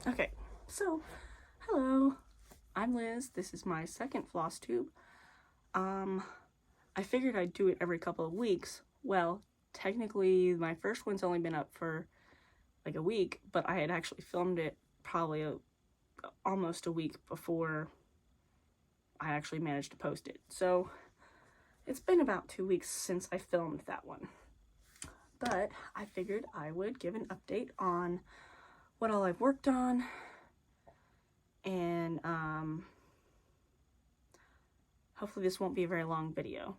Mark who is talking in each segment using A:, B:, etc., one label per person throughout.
A: Okay, so hello, I'm Liz. This is my second floss tube. I figured I'd do it every couple of weeks. Well, technically my first one's only been up for like a week, but I had actually filmed it probably almost a week before I actually managed to post it. So it's been about 2 weeks since I filmed that one. But I figured I would give an update on what all I've worked on, and hopefully this won't be a very long video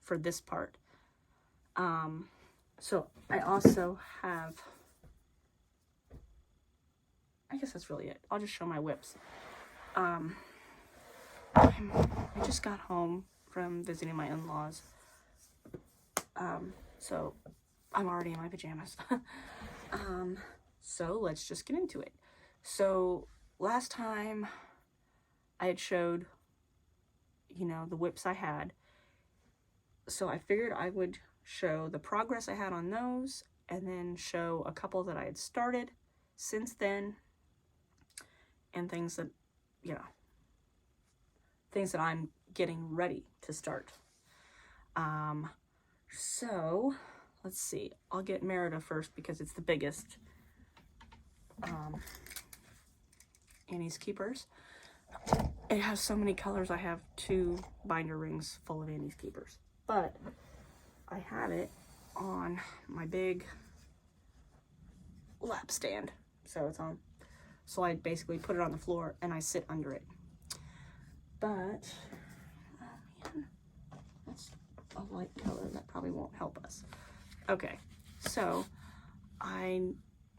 A: for this part. So I also have, I guess that's really it. I'll just show my whips. I just got home from visiting my in-laws, so I'm already in my pajamas. So let's just get into it. So last time I had showed, you know, the whips I had. So I figured I would show the progress I had on those, and then show a couple that I had started since then, and things that, you know, things that I'm getting ready to start. So let's see. I'll get Merida first because it's the biggest. Annie's Keepers. It has so many colors. I have 2 binder rings full of Annie's Keepers, but I have it on my big lap stand, so it's on, so I basically put it on the floor and I sit under it. But oh man, that's a light color, that probably won't help us. Okay, so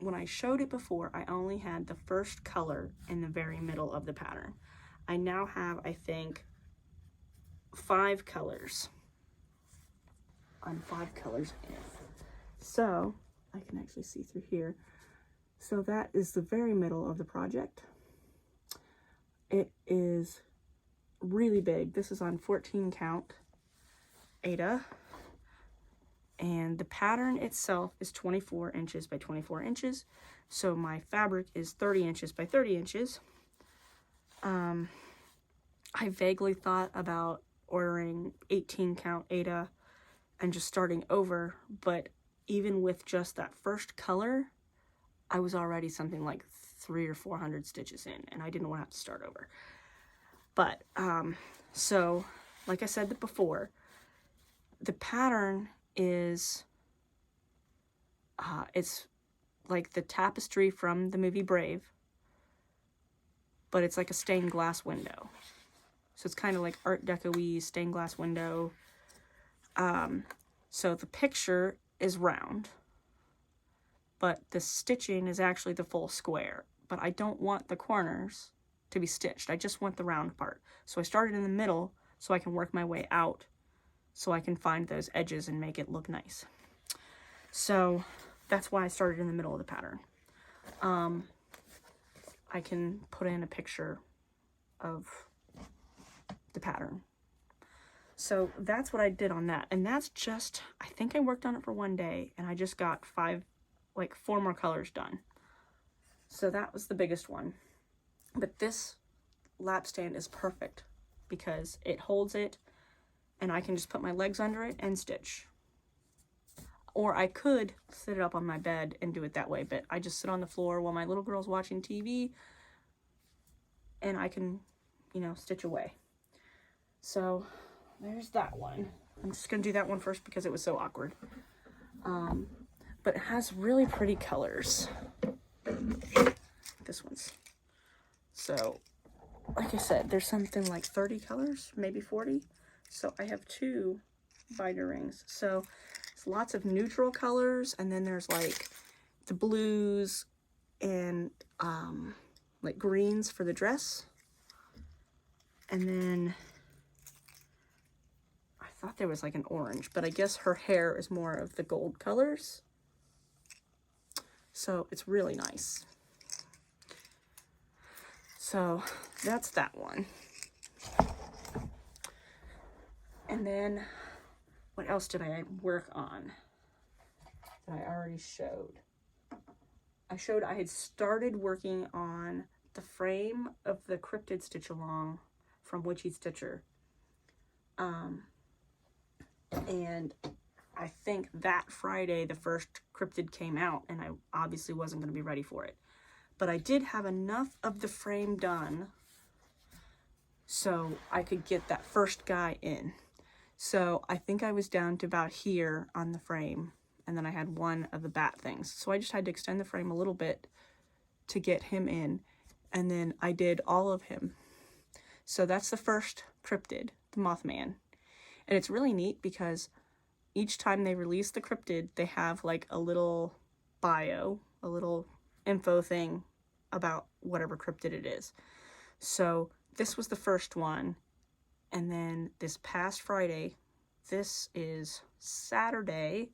A: when I showed it before, I only had the first color in the very middle of the pattern. I now have, I think, 5 colors. I'm 5 colors in. So I can actually see through here. So that is the very middle of the project. It is really big. This is on 14 count Aida. And the pattern itself is 24 inches by 24 inches. So my fabric is 30 inches by 30 inches. I vaguely thought about ordering 18 count Aida and just starting over, but even with just that first color, I was already something like 300 or 400 stitches in, and I didn't want to have to start over. But, so, like I said before, the pattern is, it's like the tapestry from the movie Brave, but it's like a stained glass window. So it's kind of like Art Deco-y stained glass window. So the picture is round, but the stitching is actually the full square. But I don't want the corners to be stitched. I just want the round part. So I started in the middle so I can work my way out, so I can find those edges and make it look nice. So that's why I started in the middle of the pattern. I can put in a picture of the pattern. So that's what I did on that. And that's just, I think I worked on it for 1 day, and I just got 4 more colors done. So that was the biggest one. But this lap stand is perfect because it holds it, and I can just put my legs under it and stitch. Or I could sit it up on my bed and do it that way, but I just sit on the floor while my little girl's watching TV, and I can, you know, stitch away. So there's that one. I'm just gonna do that one first because it was so awkward. But it has really pretty colors. This one's, so like I said, there's something like 30 colors, maybe 40. So I have 2 binder rings. So it's lots of neutral colors, and then there's like the blues and like greens for the dress. And then I thought there was like an orange, but I guess her hair is more of the gold colors. So it's really nice. So that's that one. And then what else did I work on that I already showed? I had started working on the frame of the Cryptid stitch along from WitchyStitcher. And I think that Friday the first Cryptid came out, and I obviously wasn't going to be ready for it. But I did have enough of the frame done so I could get that first guy in. So I think I was down to about here on the frame, and then I had one of the bat things. So I just had to extend the frame a little bit to get him in, and then I did all of him. So that's the first Cryptid, the Mothman. And it's really neat because each time they release the Cryptid, they have like a little bio, a little info thing about whatever Cryptid it is. So this was the first one. And then this past Friday, this is Saturday,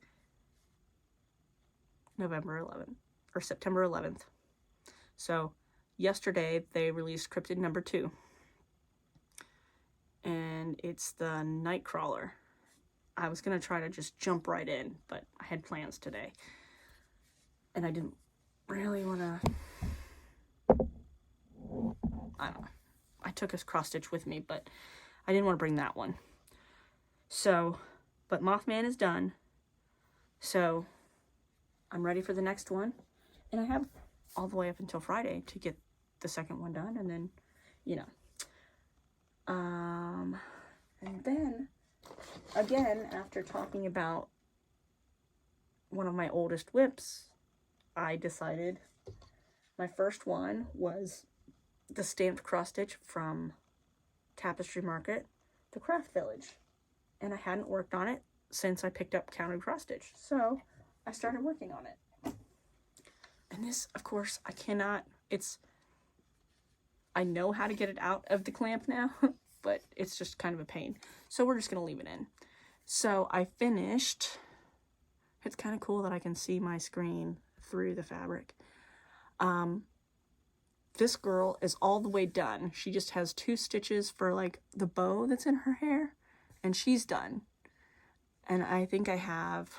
A: November 11th, or September 11th. So yesterday they released Cryptid number 2. And it's the Nightcrawler. I was going to try to just jump right in, but I had plans today. And I didn't really want to, I don't know. I took a cross stitch with me, but I didn't want to bring that one. So, but Mothman is done. So, I'm ready for the next one. And I have all the way up until Friday to get the second one done. And then, you know. And then, again, after talking about one of my oldest WIPs, I decided my first one was the stamped cross stitch from Tapestry Market, the Craft Village. And I hadn't worked on it since I picked up counted cross stitch. So I started working on it. And this, of course, I know how to get it out of the clamp now, but it's just kind of a pain. So we're just going to leave it in. So I finished. It's kind of cool that I can see my screen through the fabric. This girl is all the way done. She just has 2 stitches for like the bow that's in her hair, and she's done. And I think I have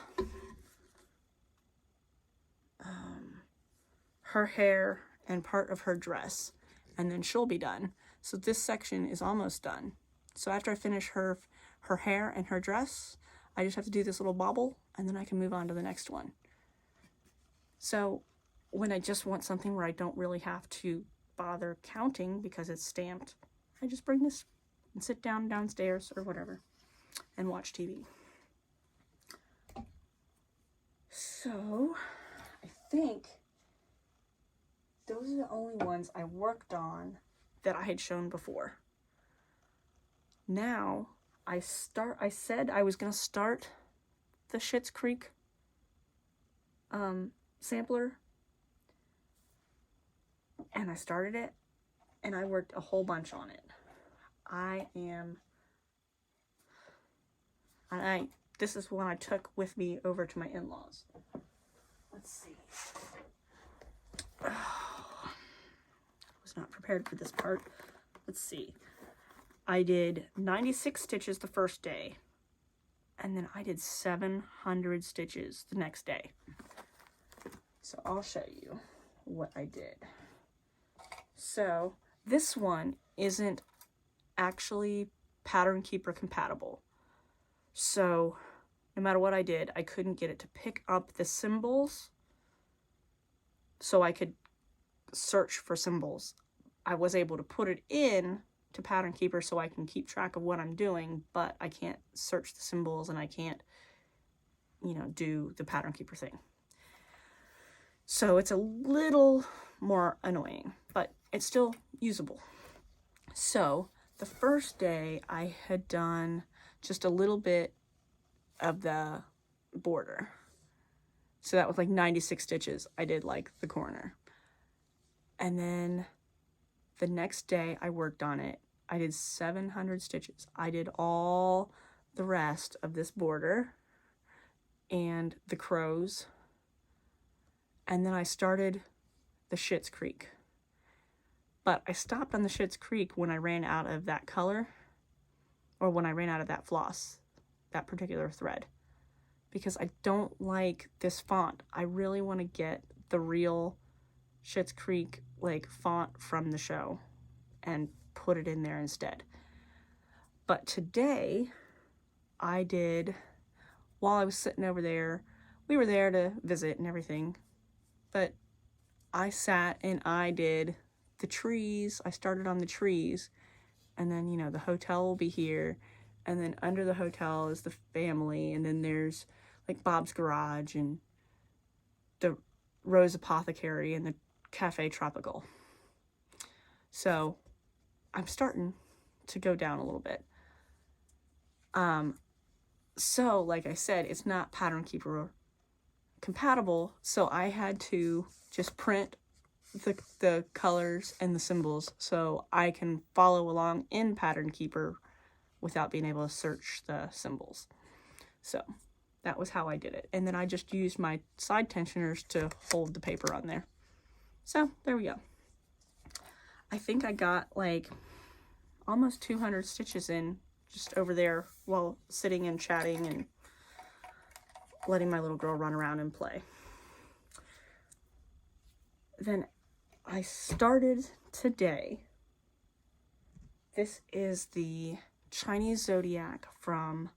A: her hair and part of her dress, and then she'll be done. So this section is almost done. So after I finish her hair and her dress, I just have to do this little bobble, and then I can move on to the next one. So when I just want something where I don't really have to bother counting because it's stamped, I just bring this and sit down downstairs or whatever and watch TV. So I think those are the only ones I worked on that I had shown before. Now I said I was going to start the Schitts Creek sampler, and I started it, and I worked a whole bunch on it. This is one I took with me over to my in-laws. Let's see. Oh, I was not prepared for this part. Let's see. I did 96 stitches the first day, and then I did 700 stitches the next day. So I'll show you what I did. So this one isn't actually Pattern Keeper compatible. So no matter what I did, I couldn't get it to pick up the symbols so I could search for symbols. I was able to put it in to Pattern Keeper so I can keep track of what I'm doing, but I can't search the symbols, and I can't, you know, do the Pattern Keeper thing. So it's a little more annoying, but it's still usable. So the first day I had done just a little bit of the border. So that was like 96 stitches. I did like the corner. And then the next day I worked on it. I did 700 stitches. I did all the rest of this border and the crows. And then I started the Schitts Creek. But I stopped on the Schitts Creek when I ran out of that color, or when I ran out of that floss, that particular thread, because I don't like this font. I really want to get the real Schitt's Creek like font from the show and put it in there instead. But today I did, while I was sitting over there, we were there to visit and everything, but I sat and I did the trees. I started on the trees, and then, you know, the hotel will be here, and then under the hotel is the family, and then there's like Bob's Garage and the Rose Apothecary and the Cafe Tropical. So I'm starting to go down a little bit. So like I said, it's not Pattern Keeper compatible, so I had to just print the colors and the symbols so I can follow along in Pattern Keeper without being able to search the symbols. So that was how I did it. And then I just used my side tensioners to hold the paper on there. So there we go. I think I got like almost 200 stitches in just over there while sitting and chatting and letting my little girl run around and play. Then I started today. This is the Chinese Zodiac from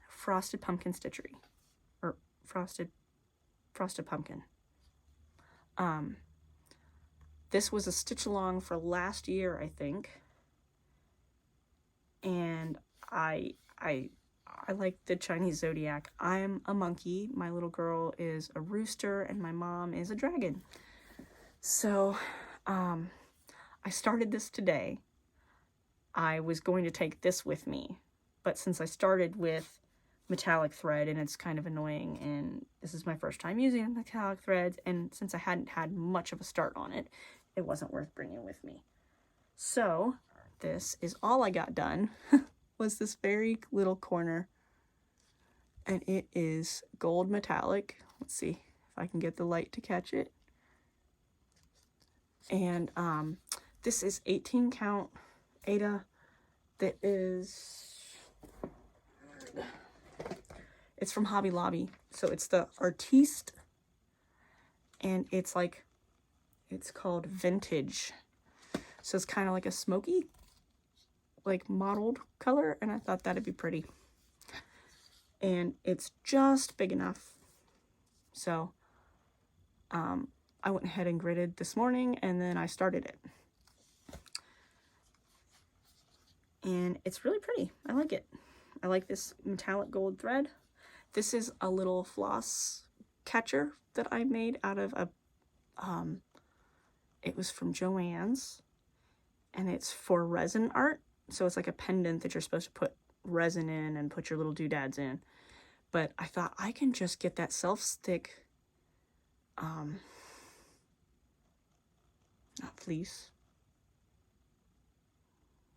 A: Frosted Pumpkin Stitchery, or Frosted Pumpkin. This was a stitch along for last year, I think, and I like the Chinese Zodiac. I'm a monkey, my little girl is a rooster, and my mom is a dragon. So, I started this today. I was going to take this with me, but since I started with metallic thread and it's kind of annoying, and this is my first time using metallic threads, and since I hadn't had much of a start on it, it wasn't worth bringing with me. So, this is all I got done, was this very little corner, and it is gold metallic. Let's see if I can get the light to catch it. And this is 18 count Aida. That is, it's from Hobby Lobby, so it's the Artiste, and it's like, it's called Vintage, so it's kind of like a smoky, like mottled color, and I thought that'd be pretty. And it's just big enough, so I went ahead and gridded this morning, and then I started it. And it's really pretty. I like it. I like this metallic gold thread. This is a little floss catcher that I made out of a, it was from Joann's, and it's for resin art. So it's like a pendant that you're supposed to put resin in and put your little doodads in. But I thought I can just get that self-stick, not fleece,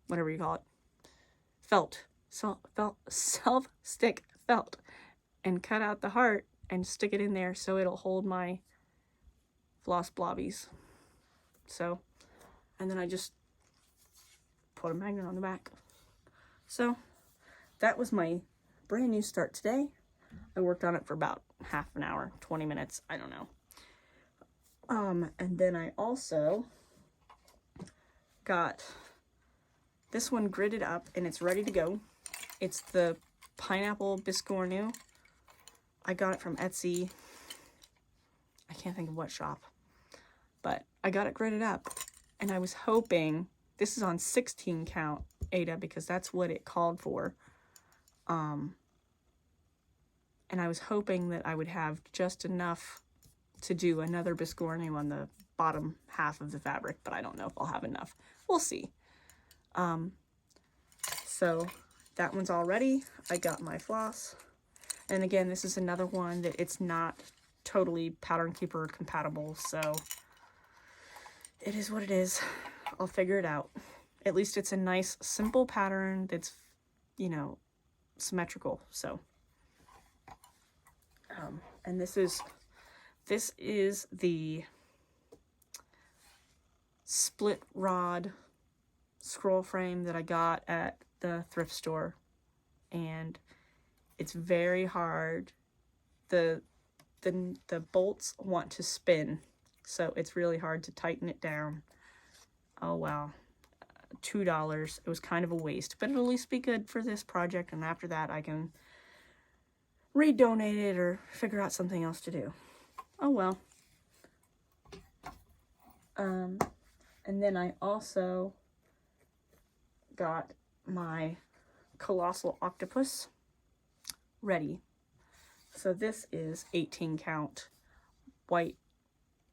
A: whatever you call it, felt, self-stick felt, and cut out the heart and stick it in there so it'll hold my floss blobbies. So, and then I just put a magnet on the back. So that was my brand new start today. I worked on it for about half an hour, 20 minutes, I don't know. And then I also got this one gridded up and it's ready to go. It's the Pineapple Biscournu. I got it from Etsy. I can't think of what shop, but I got it gridded up, and I was hoping, this is on 16 count Aida because that's what it called for. And I was hoping that I would have just enough to do another Biscournu on the bottom half of the fabric, but I don't know if I'll have enough. We'll see. So that one's all ready. I got my floss. And again, this is another one that it's not totally Pattern Keeper compatible, so it is what it is. I'll figure it out. At least it's a nice, simple pattern that's, you know, symmetrical, so. And this is the split rod scroll frame that I got at the thrift store, and it's very hard. The bolts want to spin so it's really hard to tighten it down. Oh wow, $2. It was kind of a waste, but it'll at least be good for this project, and after that I can redonate it or figure out something else to do. Oh well. And then I also got my colossal octopus ready. So this is 18 count white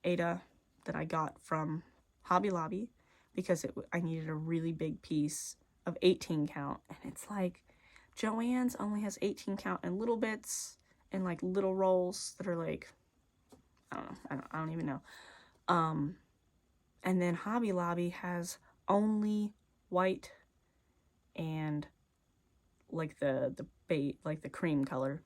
A: Aida that I got from Hobby Lobby because I needed a really big piece of 18 count, and it's like Joann's only has 18 count in little bits and like little rolls that are like, I don't even know. And then Hobby Lobby has only white and like the cream color.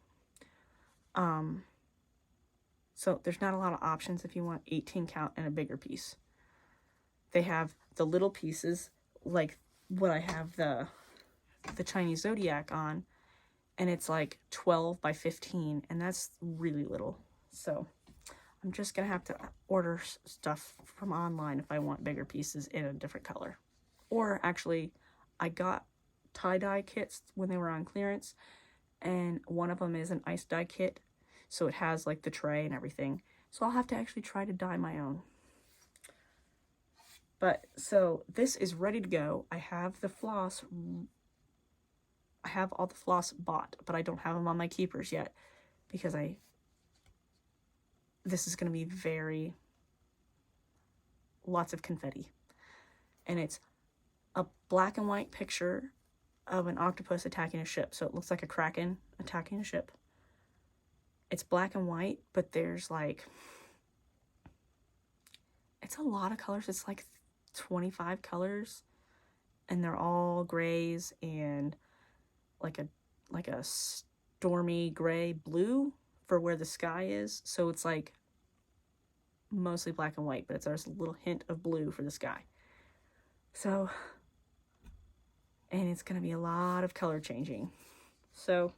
A: So there's not a lot of options if you want 18 count and a bigger piece. They have the little pieces like what I have the Chinese Zodiac on, and it's like 12 by 15, and that's really little. So I'm just gonna have to order stuff from online if I want bigger pieces in a different color. Or actually, I got tie-dye kits when they were on clearance, and one of them is an ice dye kit, so it has like the tray and everything. So I'll have to actually try to dye my own. But so this is ready to go. I have all the floss bought, but I don't have them on my keepers yet because this is going to be lots of confetti. And it's a black and white picture of an octopus attacking a ship. So it looks like a kraken attacking a ship. It's black and white, but there's like, it's a lot of colors. It's like 25 colors, and they're all grays and like a stormy gray blue for where the sky is. So it's like mostly black and white, but there's a little hint of blue for the sky. So, and it's going to be a lot of color changing. So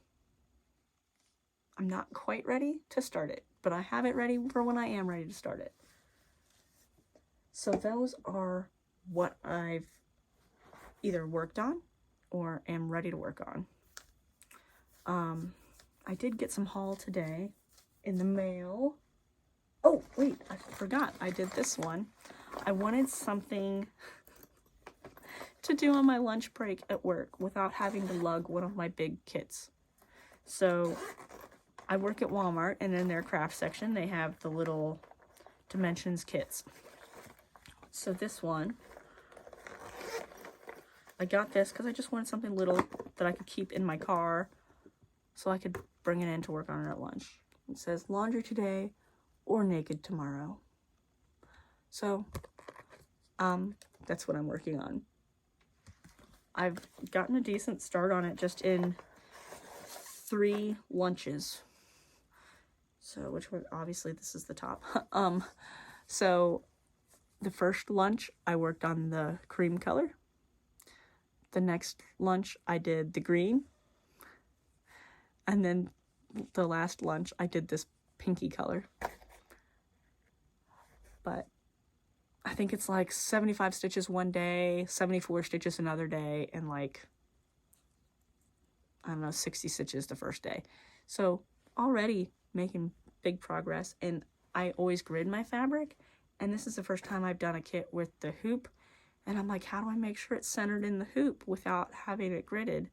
A: I'm not quite ready to start it, but I have it ready for when I am ready to start it. So those are what I've either worked on or am ready to work on. I did get some haul today in the mail. Oh, wait, I forgot. I did this one. I wanted something to do on my lunch break at work without having to lug one of my big kits. So I work at Walmart, and in their craft section, they have the little dimensions kits. So this one, I got this because I just wanted something little that I could keep in my car so I could bring it in to work on it at lunch. It says laundry today or naked tomorrow. So, that's what I'm working on. I've gotten a decent start on it just in 3 lunches. So, which one? Obviously, this is the top. So the first lunch, I worked on the cream color. The next lunch, I did the green. And then the last lunch, I did this pinky color. But I think it's like 75 stitches one day, 74 stitches another day, and like, I don't know, 60 stitches the first day. So already making big progress, and I always grid my fabric, and this is the first time I've done a kit with the hoop, and I'm like, how do I make sure it's centered in the hoop without having it gridded?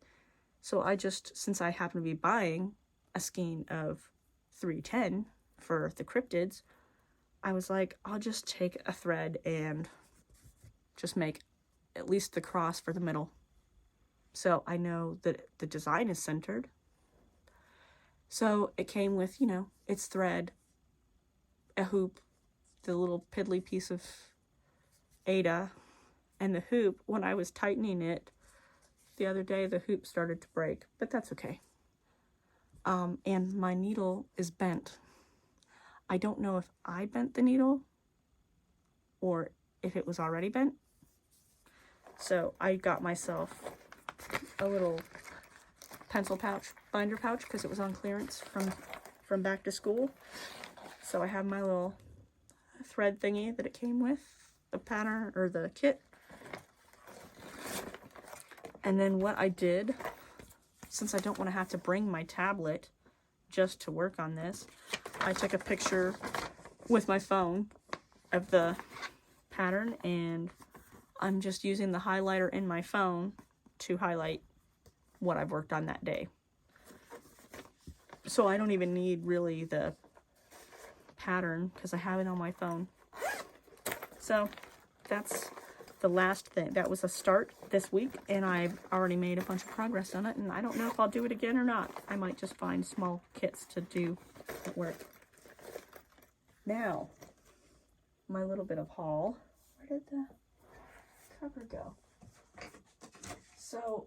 A: So I just, since I happen to be buying a skein of 310 for the Cryptids, I was like, I'll just take a thread and just make at least the cross for the middle. So I know that the design is centered. So it came with, you know, its thread, a hoop, the little piddly piece of Aida, and the hoop. When I was tightening it the other day, the hoop started to break, but that's okay. And my needle is bent. I don't know if I bent the needle or if it was already bent. So I got myself a little pencil pouch, binder pouch, because it was on clearance from back to school. So I have my little thread thingy that it came with, the pattern or the kit. And then what I did, since I don't want to have to bring my tablet just to work on this, I took a picture with my phone of the pattern, and I'm just using the highlighter in my phone to highlight what I've worked on that day. So I don't even need really the pattern because I have it on my phone. So that's the last thing. That was a start this week, and I've already made a bunch of progress on it, and I don't know if I'll do it again or not. I might just find small kits to do at work. Now, my little bit of haul. Where did the cover go? So,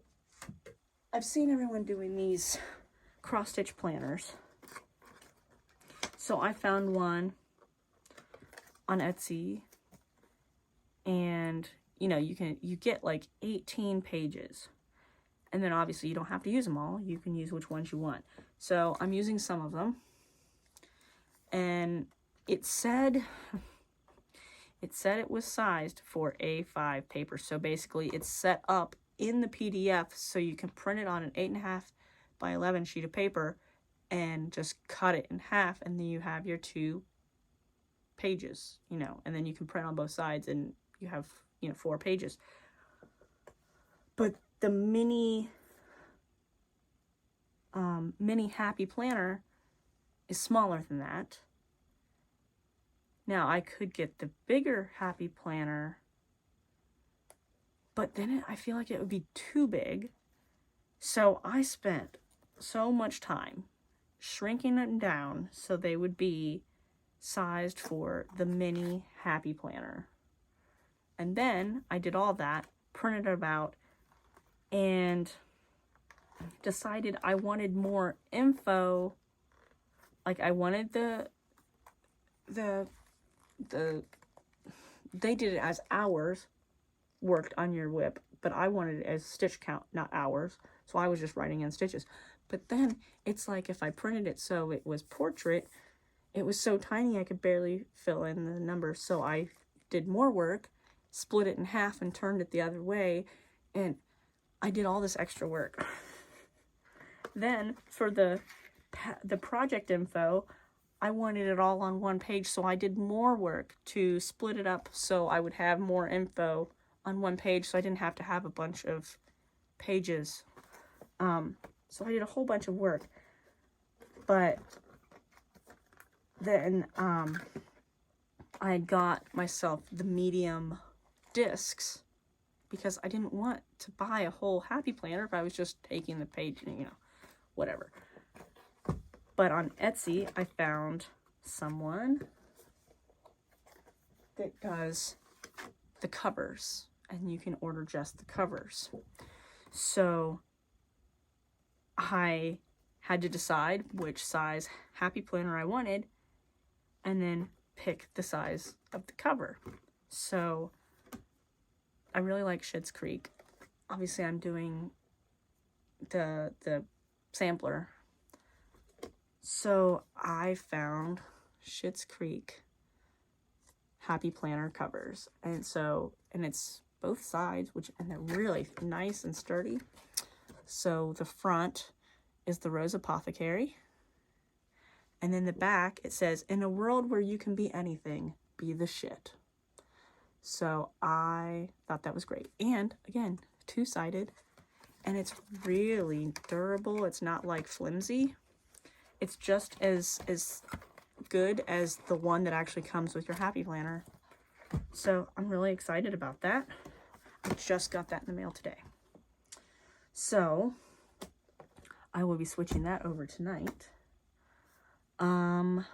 A: I've seen everyone doing these cross-stitch planners. So I found one on Etsy, and you know, you get like 18 pages, and then obviously you don't have to use them all. You can use which ones you want. So I'm using some of them, and it said it was sized for A5 paper. So basically it's set up in the PDF so you can print it on an 8.5 by 11 sheet of paper and just cut it in half, and then you have your 2 pages, you know, and then you can print on both sides and you have, you know, 4 pages. But the mini happy planner is smaller than that. Now I could get the bigger happy planner, but then I feel like it would be too big. So I spent so much time shrinking them down so they would be sized for the mini happy planner. And then I did all that, printed it out, and decided I wanted more info. Like I wanted they did it as hours worked on your whip, but I wanted it as stitch count, not hours. So I was just writing in stitches. But then it's like if I printed it so it was portrait, it was so tiny I could barely fill in the numbers. So I did more work, split it in half and turned it the other way, and I did all this extra work. Then for the project info, I wanted it all on one page, so I did more work to split it up so I would have more info on one page, so I didn't have to have a bunch of pages. So I did a whole bunch of work. But then I got myself the medium discs because I didn't want to buy a whole happy planner if I was just taking the page, you know, whatever. But on Etsy, I found someone that does the covers, and you can order just the covers. So I had to decide which size happy planner I wanted, and then pick the size of the cover. So I really like Schitts Creek. Obviously, I'm doing the sampler. So I found Schitts Creek happy planner covers, and it's both sides, and they're really nice and sturdy. So the front is the Rose Apothecary, and then the back it says, "In a world where you can be anything, be the shit." So I thought that was great, and again, 2-sided, and it's really durable. It's not like flimsy. It's just as good as the one that actually comes with your happy planner. So I'm really excited about that. I just got that in the mail today. So I will be switching that over tonight. And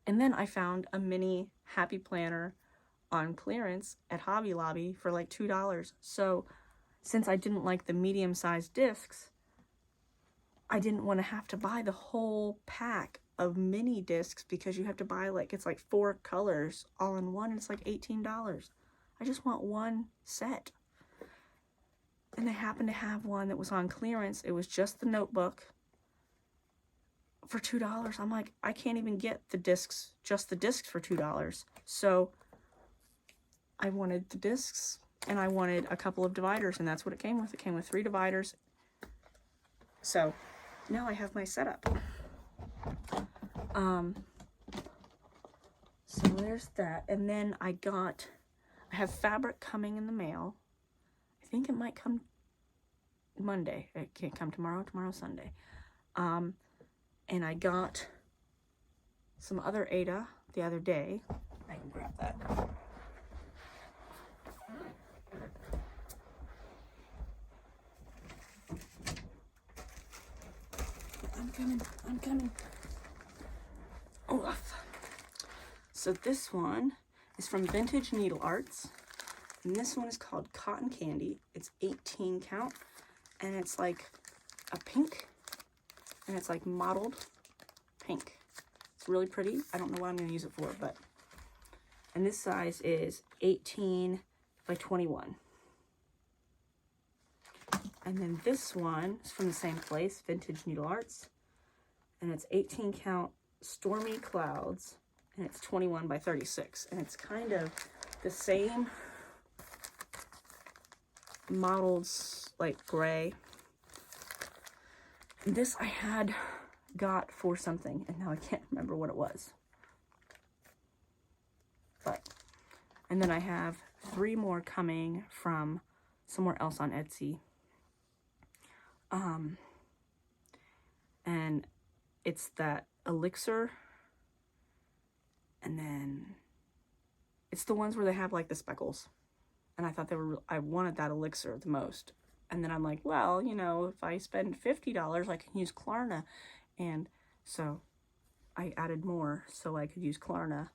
A: then I found a mini happy planner on clearance at Hobby Lobby for like $2. So since I didn't like the medium-sized discs, I didn't want to have to buy the whole pack of mini discs because you have to buy it's like 4 colors all in one, and it's like $18. I just want one set. And they happened to have one that was on clearance. It was just the notebook for $2. I'm like, I can't even get the discs, just the discs for $2. So I wanted the discs and I wanted a couple of dividers, and that's what it came with. It came with 3 dividers. So now I have my setup. So there's that. And then I have fabric coming in the mail. I think it might come Monday. It can't come tomorrow. Tomorrow's Sunday. And I got some other Aida the other day. I can grab that. I'm coming. Oh, so this one is from Myvintageneedlearts, and this one is called Cotton Candy. It's 18 count, and it's like a pink, and it's like mottled pink. It's really pretty. I don't know what I'm going to use it for, but, and this size is 18 by 21. And then this one is from the same place, Myvintageneedlearts, and it's 18 count Stormy Clouds, and it's 21 by 36, and it's kind of the same mottled like gray. And this I had got for something, and now I can't remember what it was. But, and then I have 3 more coming from somewhere else on Etsy. And it's that elixir, and then it's the ones where they have like the speckles, and I thought they were, I wanted that elixir the most. And then I'm like, well, you know, if I spend $50, I can use Klarna, and so I added more so I could use Klarna.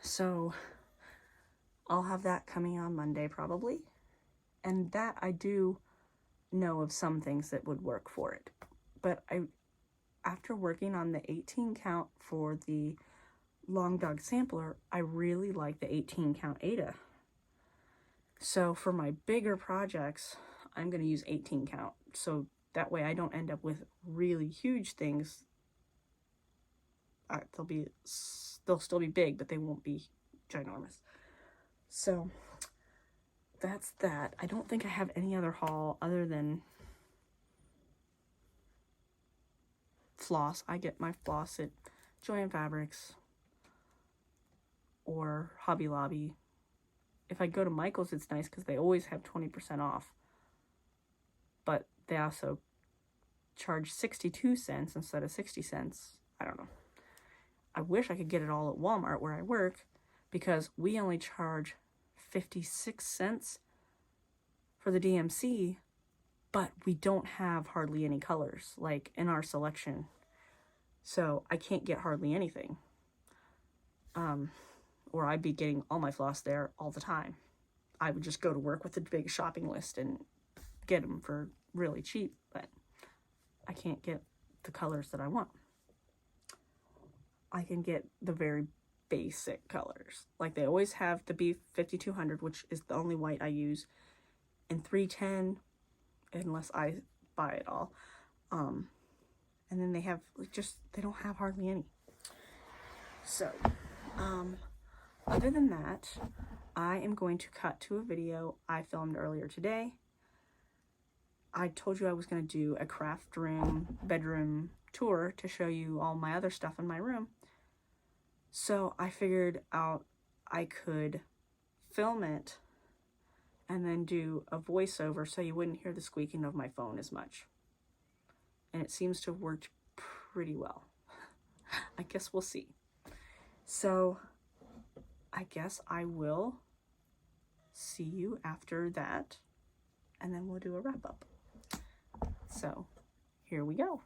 A: So I'll have that coming on Monday probably, and that I do know of some things that would work for it. But after working on the 18 count for the Long Dog Sampler, I really like the 18 count Aida. So for my bigger projects, I'm going to use 18 count. So that way I don't end up with really huge things. They'll still be big, but they won't be ginormous. So that's that. I don't think I have any other haul other than floss. I get my floss at Joann Fabrics or Hobby Lobby. If I go to Michael's, it's nice because they always have 20% off. But they also charge 62 cents instead of 60 cents. I don't know. I wish I could get it all at Walmart where I work, because we only charge 56 cents for the DMC, but we don't have hardly any colors like in our selection. So I can't get hardly anything. Or I'd be getting all my floss there all the time. I would just go to work with a big shopping list and get them for really cheap, but I can't get the colors that I want. I can get the very basic colors. Like they always have the B5200, which is the only white I use, and 310, unless I buy it all. And then they have they don't have hardly any. So, other than that, I am going to cut to a video I filmed earlier today. I told you I was going to do a craft room, bedroom tour to show you all my other stuff in my room. So I figured out I could film it and then do a voiceover so you wouldn't hear the squeaking of my phone as much. And it seems to have worked pretty well. I guess we'll see. So I guess I will see you after that, and then we'll do a wrap-up. So here we go.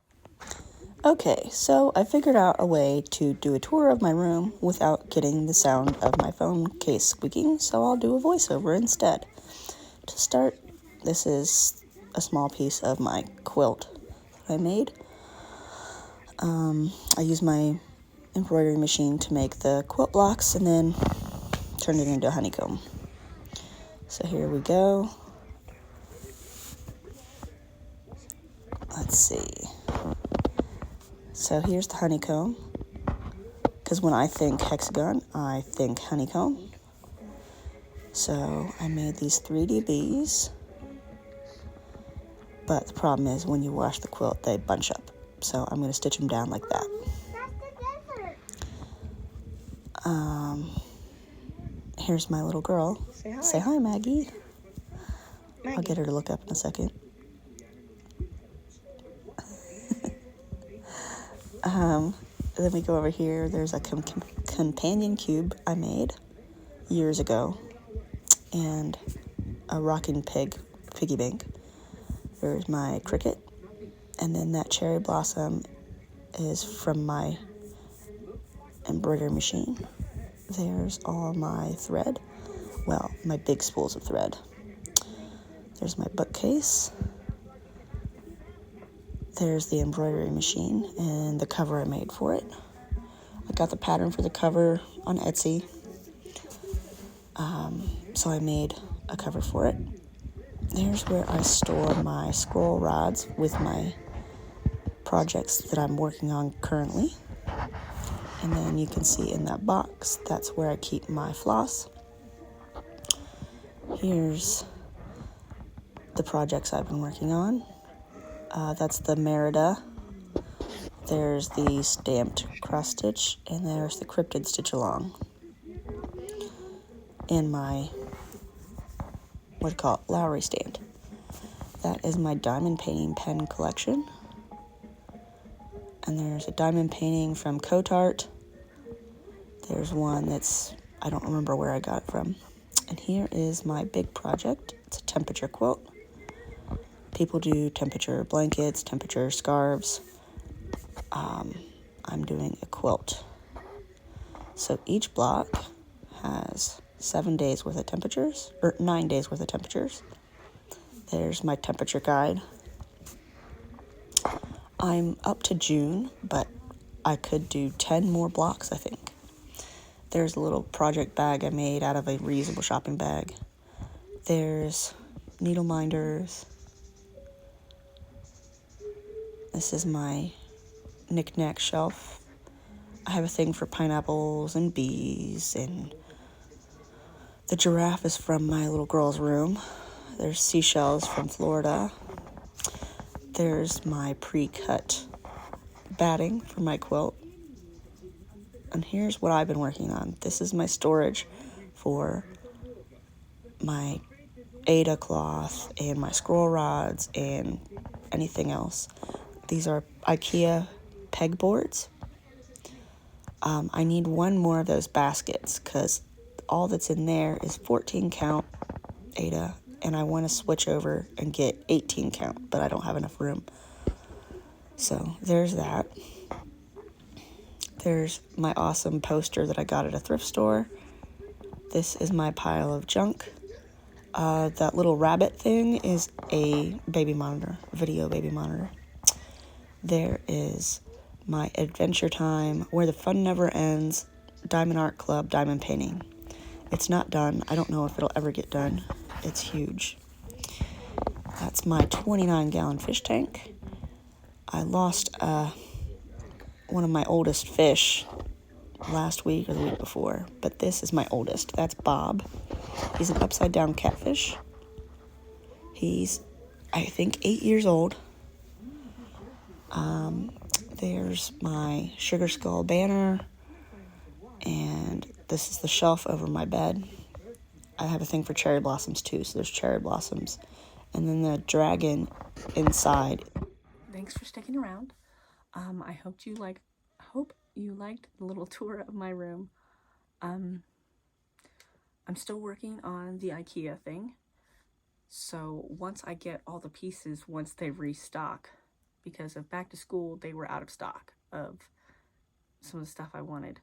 B: Okay, so I figured out a way to do a tour of my room without getting the sound of my phone case squeaking, so I'll do a voiceover instead. To start, this is a small piece of my quilt that I made. I use my embroidery machine to make the quilt blocks and then turn it into a honeycomb. So here we go. Let's see. So here's the honeycomb, because when I think hexagon, I think honeycomb. So I made these 3D bees, but the problem is when you wash the quilt, they bunch up. So I'm going to stitch them down like that. Here's my little girl.
A: Say hi.
B: Say hi, Maggie.
A: Maggie.
B: I'll get her to look up in a second. Then we go over here. There's a companion cube I made years ago, and a rocking piggy bank. There's my cricket, and then that cherry blossom is from my embroidery machine. There's all my thread, well, my big spools of thread. There's my bookcase. There's the embroidery machine and the cover I made for it. I got the pattern for the cover on Etsy, so I made a cover for it. There's where I store my scroll rods with my projects that I'm working on currently. And then you can see in that box, that's where I keep my floss. Here's the projects I've been working on. That's the Merida. There's the stamped cross stitch, and there's the Cryptid stitch along. And my, Lowry stand. That is my diamond painting pen collection. And there's a diamond painting from Cotart. There's one that's, I don't remember where I got it from. And here is my big project. It's a temperature quilt. People do temperature blankets, temperature scarves. I'm doing a quilt. So each block has 7 days worth of temperatures, or 9 days worth of temperatures. There's my temperature guide. I'm up to June, but I could do 10 more blocks, I think. There's a little project bag I made out of a reusable shopping bag. There's needle minders. This is my knick-knack shelf. I have a thing for pineapples and bees, and the giraffe is from my little girl's room. There's seashells from Florida. There's my pre-cut batting for my quilt. And here's what I've been working on. This is my storage for my Aida cloth and my scroll rods and anything else. These are IKEA pegboards. I need one more of those baskets because all that's in there is 14 count Aida, and I want to switch over and get 18 count, but I don't have enough room. So there's that. There's my awesome poster that I got at a thrift store. This is my pile of junk. That little rabbit thing is a baby monitor, video baby monitor. There is my Adventure Time, Where the Fun Never Ends, Diamond Art Club, diamond painting. It's not done. I don't know if it'll ever get done. It's huge. That's my 29-gallon fish tank. I lost one of my oldest fish last week or the week before, but this is my oldest. That's Bob. He's an upside-down catfish. He's, I think, 8 years old. There's my sugar skull banner, and this is the shelf over my bed. I have a thing for cherry blossoms too, so there's cherry blossoms. And then the dragon inside. Thanks for sticking around. I hope you liked the little tour of my room. I'm still working on the IKEA thing. So once I get all the pieces, once they restock, because of back to school, they were out of stock of some of the stuff I wanted.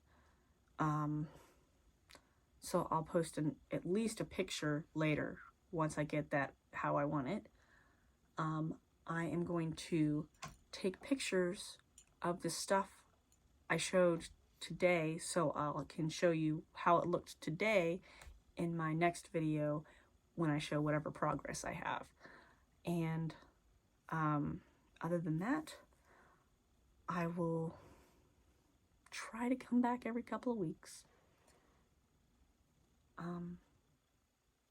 B: So I'll post at least a picture later once I get that how I want it. I am going to take pictures of the stuff I showed today, so I can show you how it looked today in my next video when I show whatever progress I have. And other than that,
A: I will try to come back every couple of weeks.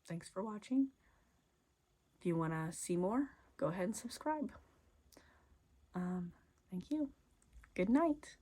A: Thanks for watching. If you want to see more, go ahead and subscribe. Thank you. Good night.